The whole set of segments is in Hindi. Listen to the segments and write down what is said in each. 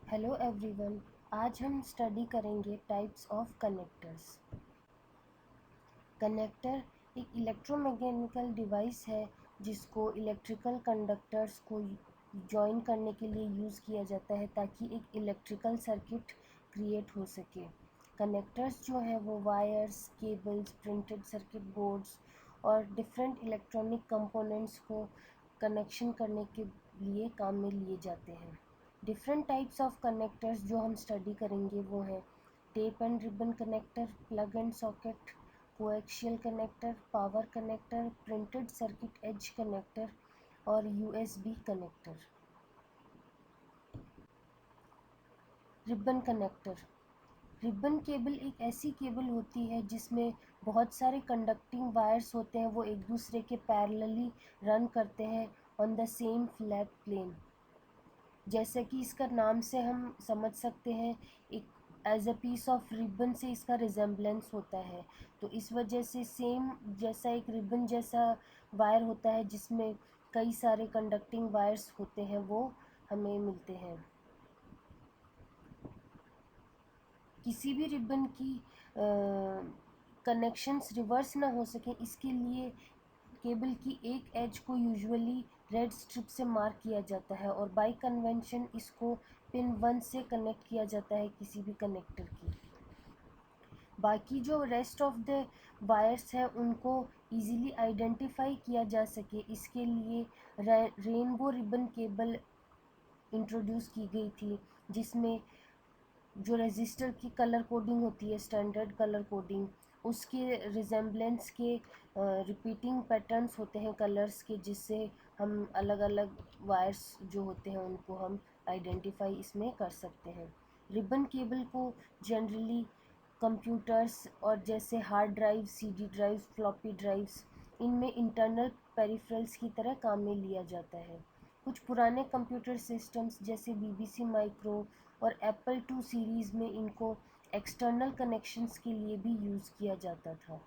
Hello everyone. आज हम स्टडी करेंगे टाइप्स ऑफ कनेक्टर्स। कनेक्टर एक इलेक्ट्रोमैकेनिकल डिवाइस है जिसको इलेक्ट्रिकल कंडक्टर्स को जॉइन करने के लिए यूज़ किया जाता है ताकि एक इलेक्ट्रिकल सर्किट क्रिएट हो सके। कनेक्टर्स जो है वो wires, cables, printed circuit boards और डिफरेंट इलेक्ट्रॉनिक कंपोनेंट्स को कनेक्शन करने के लिए काम में लिए जाते हैं। डिफरेंट टाइप्स ऑफ कनेक्टर्स जो हम स्टडी करेंगे वो है tape and ribbon connector, plug and socket, coaxial connector, power connector, printed circuit edge connector और USB connector. Ribbon connector. Ribbon cable एक ऐसी केबल होती है जिसमें बहुत सारे कंडक्टिंग वायर्स होते हैं, वो एक दूसरे के पैरेलली रन करते हैं on the same flat plane. जैसे कि इसका नाम से हम समझ सकते हैं, एक as a piece of ribbon से इसका रिजेम्बलेंस होता है। तो इस वजह से सेम जैसा एक रिबन जैसा वायर होता है जिसमें कई सारे कंडक्टिंग वायर्स होते हैं, वो हमें मिलते हैं। किसी भी रिबन की कनेक्शंस रिवर्स ना हो सके, इसके लिए केबल की एक एज को यूजुअली रेड स्ट्रिप से मार्क किया जाता है और बाय कन्वेंशन इसको पिन 1 से कनेक्ट किया जाता है किसी भी कनेक्टर की। बाकी जो रेस्ट ऑफ द वायर्स है उनको इजीली आइडेंटिफाई किया जा सके, इसके लिए रेनबो रिबन केबल इंट्रोड्यूस की गई थी, जिसमें जो रजिस्टर की कलर कोडिंग होती है, स्टैंडर्ड कलर कोडिंग, उसके रिजेम्बलेंस के रिपीटिंग पैटर्न्स होते हैं कलर्स के, जिससे हम अलग अलग वायर्स जो होते हैं उनको हम आइडेंटिफाई इसमें कर सकते हैं। रिबन केबल को जनरली कंप्यूटर्स और जैसे hard drive, CD drive, floppy drives, इनमें इंटरनल पेरिफेरल्स की तरह काम में लिया जाता है। कुछ पुराने कंप्यूटर सिस्टम्स जैसे बीबीसी माइक्रो और एप्पल 2 सीरीज़ में इनको एक्सटर्नल कनेक्शंस के लिए भी यूज़ किया जाता था।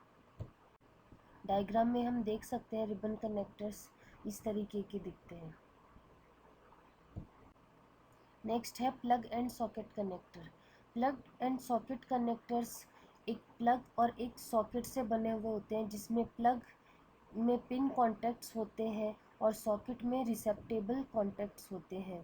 डायग्राम में हम देख सकते हैं रिबन कनेक्टर्स इस तरीके के दिखते हैं। नेक्स्ट है plug and socket connector. Plug and socket connectors एक प्लग और एक सॉकेट से बने हुए होते हैं, जिसमें प्लग में पिन कॉन्टैक्ट्स होते हैं और सॉकेट में रिसेप्टेबल कॉन्टैक्ट्स होते हैं।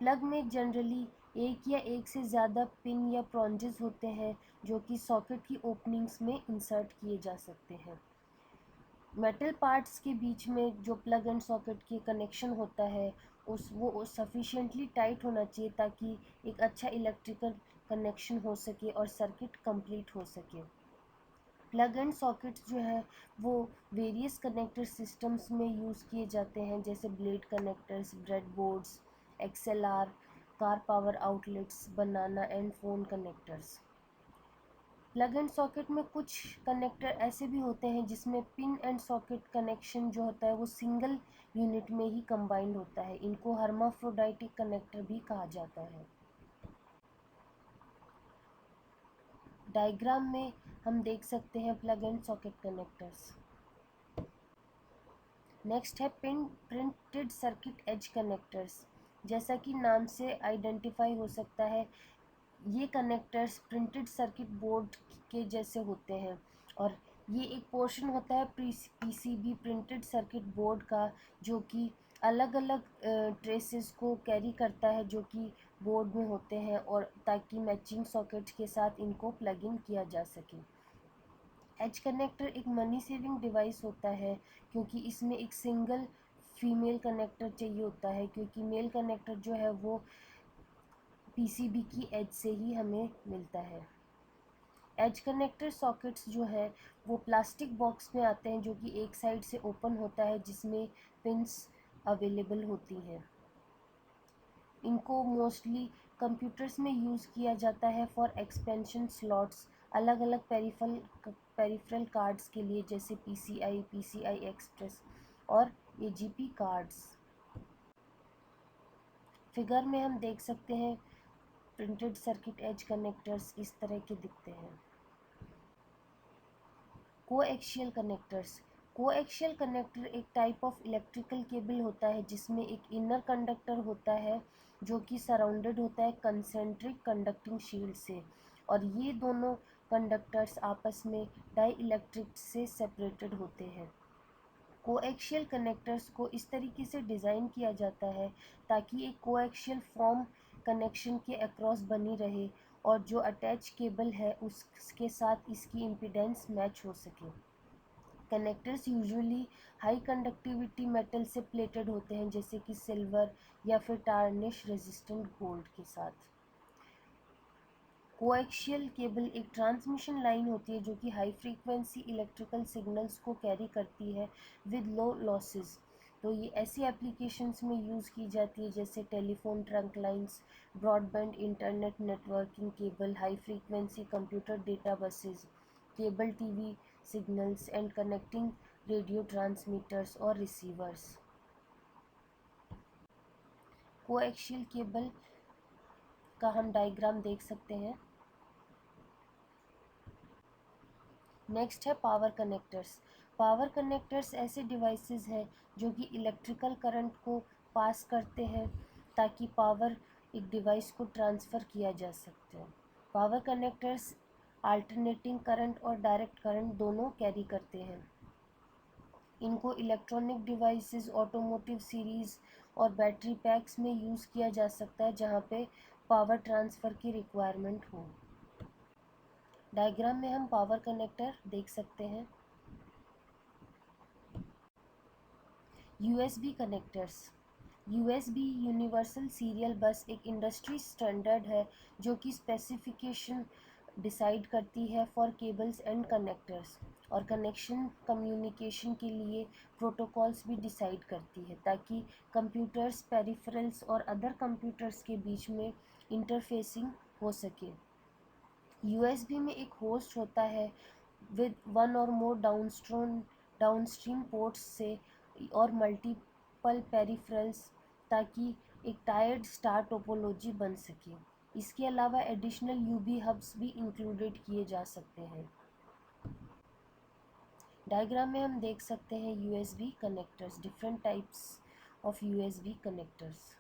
प्लग में जनरली एक या एक से ज़्यादा पिन या प्रोंजेस होते हैं जो कि सॉकेट की ओपनिंग्स में इंसर्ट किए जा सकते हैं। मेटल पार्ट्स के बीच में जो प्लग एंड सॉकेट के कनेक्शन होता है वो सफिशिएंटली टाइट होना चाहिए ताकि एक अच्छा इलेक्ट्रिकल कनेक्शन हो सके और सर्किट कंप्लीट हो सके। प्लग एंड सॉकेट्स जो है वो वेरियस कनेक्टर सिस्टम्स में यूज़ किए जाते हैं, जैसे blade connectors, breadboards, XLR, car power outlets, banana and phone connectors. Plug and socket में कुछ कनेक्टर ऐसे भी होते हैं जिसमें पिन एंड सॉकेट कनेक्शन जो होता है वो सिंगल यूनिट में ही कंबाइंड होता है। इनको हर्माफ्रोडाइटिक कनेक्टर भी कहा जाता है। डायग्राम में हम देख सकते हैं plug and socket connectors. Next है प्रिंटेड सर्किट एज कनेक्टर्स। जैसा कि नाम से आइडेंटिफाई हो सकता है, ये कनेक्टर्स प्रिंटेड सर्किट बोर्ड के जैसे होते हैं और ये एक पोर्शन होता है पीसीबी प्रिंटेड सर्किट बोर्ड का, जो कि अलग अलग ट्रेसेस को कैरी करता है जो कि बोर्ड में होते हैं, और ताकि मैचिंग सॉकेट्स के साथ इनको प्लग इन किया जा सके। एज कनेक्टर एक मनी सेविंग डिवाइस होता है क्योंकि इसमें एक सिंगल फीमेल कनेक्टर चाहिए होता है, क्योंकि मेल कनेक्टर जो है वो पीसीबी की एज से ही हमें मिलता है। एज कनेक्टर सॉकेट्स जो है वो प्लास्टिक बॉक्स में आते हैं जो कि एक साइड से ओपन होता है, जिसमें पिंस अवेलेबल होती हैं। इनको मोस्टली कंप्यूटर्स में यूज़ किया जाता है फॉर एक्सपेंशन स्लॉट्स, अलग अलग पेरिफेरल कार्ड्स के लिए, जैसे पीसीआई एक्सप्रेस और एजीपी कार्ड्स। फिगर में हम देख सकते हैं प्रिंटेड सर्किट एज कनेक्टर्स इस तरह के दिखते हैं। Coaxial connectors. कोएक्शियल कनेक्टर एक टाइप ऑफ इलेक्ट्रिकल केबल होता है जिसमें एक इनर कंडक्टर होता है जो कि सराउंडेड होता है कंसेंट्रिक कंडक्टिंग शील्ड से, और ये दोनों कंडक्टर्स आपस में डाई इलेक्ट्रिक से सेपरेटेड होते हैं। कोएक्शियल कनेक्टर्स को इस तरीके से डिज़ाइन किया जाता है ताकि एक कोएक्शियल फॉर्म कनेक्शन के अक्रॉस बनी रहे और जो अटैच केबल है उसके साथ इसकी इम्पीडेंस मैच हो सके। Connectors usually high conductivity metal से प्लेटेड होते हैं जैसे कि सिल्वर या फिर टार्निश रेजिस्टेंट गोल्ड के साथ। कोएक्शियल केबल एक ट्रांसमिशन लाइन होती है जो कि हाई फ्रीक्वेंसी इलेक्ट्रिकल सिग्नल्स को कैरी करती है विद लो लॉसेस। तो ये ऐसी एप्लीकेशंस में यूज़ की जाती है जैसे telephone trunk lines, broadband internet networking cable, high frequency computer data buses, cable TV signals and connecting radio transmitters और रिसीवर्स। कोएक्शियल केबल का हम डायग्राम देख सकते हैं। नेक्स्ट है पावर कनेक्टर्स। पावर कनेक्टर्स ऐसे डिवाइसेस हैं जो कि इलेक्ट्रिकल करंट को पास करते हैं ताकि पावर एक डिवाइस को ट्रांसफ़र किया जा सकते हैं। पावर कनेक्टर्स अल्टरनेटिंग करंट और डायरेक्ट करंट दोनों कैरी करते हैं। इनको इलेक्ट्रॉनिक डिवाइसेस, ऑटोमोटिव सीरीज़ और बैटरी पैक्स में यूज़ किया जा सकता है जहाँ पे पावर ट्रांसफ़र की रिक्वायरमेंट हो। डायग्राम में हम पावर कनेक्टर देख सकते हैं। USB connectors. USB universal serial बस एक इंडस्ट्री स्टैंडर्ड है जो कि स्पेसिफिकेशन डिसाइड करती है फॉर केबल्स एंड कनेक्टर्स, और कनेक्शन कम्युनिकेशन के लिए प्रोटोकॉल्स भी डिसाइड करती है ताकि कंप्यूटर्स, पेरिफेरल्स और अदर कंप्यूटर्स के बीच में इंटरफेसिंग हो सके। यूएसबी में एक होस्ट होता है विद वन और मोर डाउनस्ट्रीम पोर्ट्स से और मल्टीपल पेरिफेरल्स ताकि एक टायर्ड स्टार टोपोलॉजी बन सके। इसके अलावा एडिशनल यूबी हब्स भी इंक्लूडेड किए जा सकते हैं। डायग्राम में हम देख सकते हैं USB connectors, different types of USB connectors.